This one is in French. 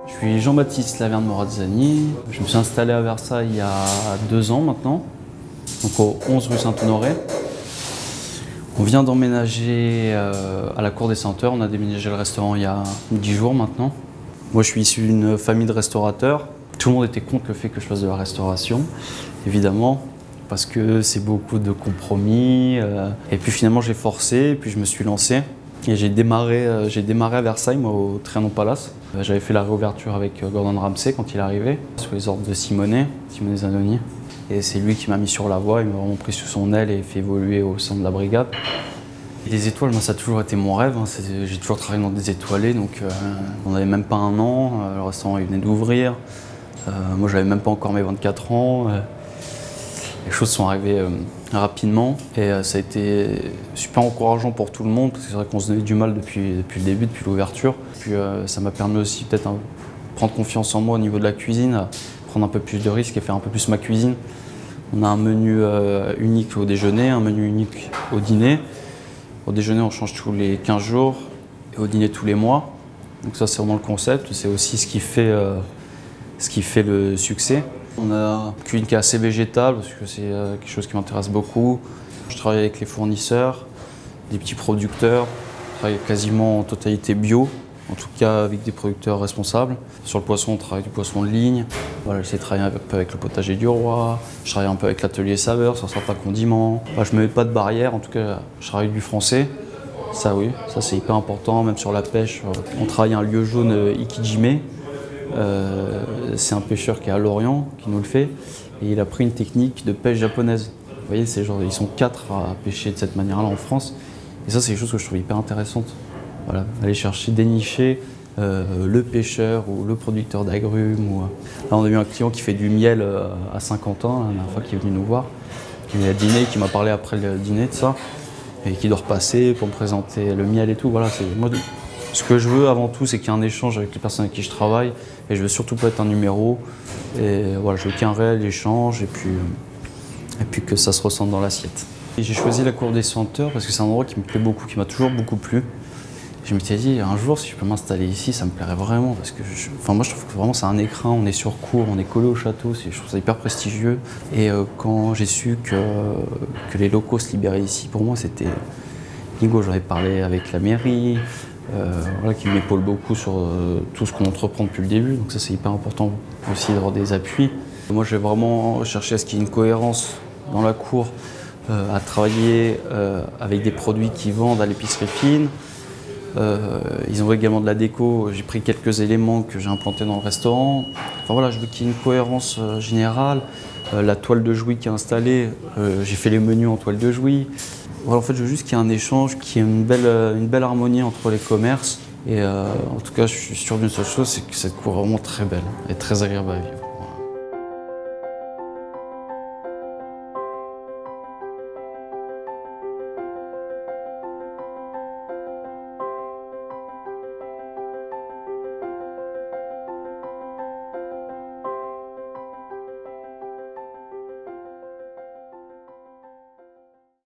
Je suis Jean-Baptiste Laverne-Morazzani. Je me suis installé à Versailles il y a 2 ans maintenant, donc au 11 rue Saint-Honoré. On vient d'emménager à la Cour des Senteurs. On a déménagé le restaurant il y a 10 jours maintenant. Moi, je suis issu d'une famille de restaurateurs. Tout le monde était contre le fait que je fasse de la restauration, évidemment, parce que c'est beaucoup de compromis. Et puis finalement, j'ai forcé, puis je me suis lancé. Et j'ai démarré à Versailles, moi, au Trianon Palace. J'avais fait la réouverture avec Gordon Ramsay quand il est arrivé, sous les ordres de Simone Zanoni. Et c'est lui qui m'a mis sur la voie, il m'a vraiment pris sous son aile et fait évoluer au sein de la brigade. Et les étoiles, moi, ça a toujours été mon rêve. J'ai toujours travaillé dans des étoilés, donc on n'avait même pas 1 an. Le restaurant, il venait d'ouvrir. Moi, j'avais même pas encore mes 24 ans. Les choses sont arrivées rapidement et ça a été super encourageant pour tout le monde parce que c'est vrai qu'on se donnait du mal depuis le début, depuis l'ouverture. Puis ça m'a permis aussi peut-être prendre confiance en moi au niveau de la cuisine, prendre un peu plus de risques et faire un peu plus ma cuisine. On a un menu unique au déjeuner, un menu unique au dîner. Au déjeuner, on change tous les 15 jours et au dîner tous les mois. Donc ça, c'est vraiment le concept. C'est aussi ce qui fait le succès. On a une cuisine qui est assez végétale parce que c'est quelque chose qui m'intéresse beaucoup. Je travaille avec les fournisseurs, des petits producteurs. Je travaille quasiment en totalité bio, en tout cas avec des producteurs responsables. Sur le poisson, on travaille du poisson de ligne. Voilà, j'essaie de travailler un peu avec le potager du roi. Je travaille un peu avec l'atelier saveur sur certains condiments. Voilà, je ne me mets pas de barrière, en tout cas je travaille du français. Ça oui, ça c'est hyper important, même sur la pêche. On travaille un lieu jaune Ikijime. C'est un pêcheur qui est à Lorient qui nous le fait et il a pris une technique de pêche japonaise. Vous voyez, ils sont 4 à pêcher de cette manière-là en France et ça c'est quelque chose que je trouve hyper intéressante. Voilà, aller chercher, dénicher le pêcheur ou le producteur d'agrumes. Là on a eu un client qui fait du miel à Saint-Quentin, la dernière fois qui est venu nous voir, qui est à dîner, qui m'a parlé après le dîner de ça et qui doit repasser pour me présenter le miel et tout. Voilà, moi, ce que je veux avant tout, c'est qu'il y ait un échange avec les personnes avec qui je travaille et je veux surtout pas être un numéro. Et voilà, je veux qu'il y ait un réel échange et puis que ça se ressente dans l'assiette. J'ai choisi la Cour des Senteurs parce que c'est un endroit qui me plaît beaucoup, qui m'a toujours beaucoup plu. Je m'étais dit, un jour, si je peux m'installer ici, ça me plairait vraiment parce que moi, je trouve que vraiment c'est un écrin, on est sur cour, on est collé au château, je trouve ça hyper prestigieux. Et quand j'ai su que les locaux se libéraient ici, pour moi, c'était bingo. J'en ai parlé avec la mairie. Voilà, qui m'épaule beaucoup sur tout ce qu'on entreprend depuis le début, donc ça c'est hyper important aussi d'avoir des appuis. Moi j'ai vraiment cherché à ce qu'il y ait une cohérence dans la cour, à travailler avec des produits qui vendent à l'épicerie fine. Ils ont également de la déco, j'ai pris quelques éléments que j'ai implantés dans le restaurant. Enfin voilà, je veux qu'il y ait une cohérence générale. La toile de Jouy qui est installée, j'ai fait les menus en toile de Jouy. Voilà, en fait, je veux juste qu'il y ait un échange, qu'il y ait une belle harmonie entre les commerces. Et en tout cas, je suis sûr d'une seule chose, c'est que cette cour est vraiment très belle et très agréable à vivre.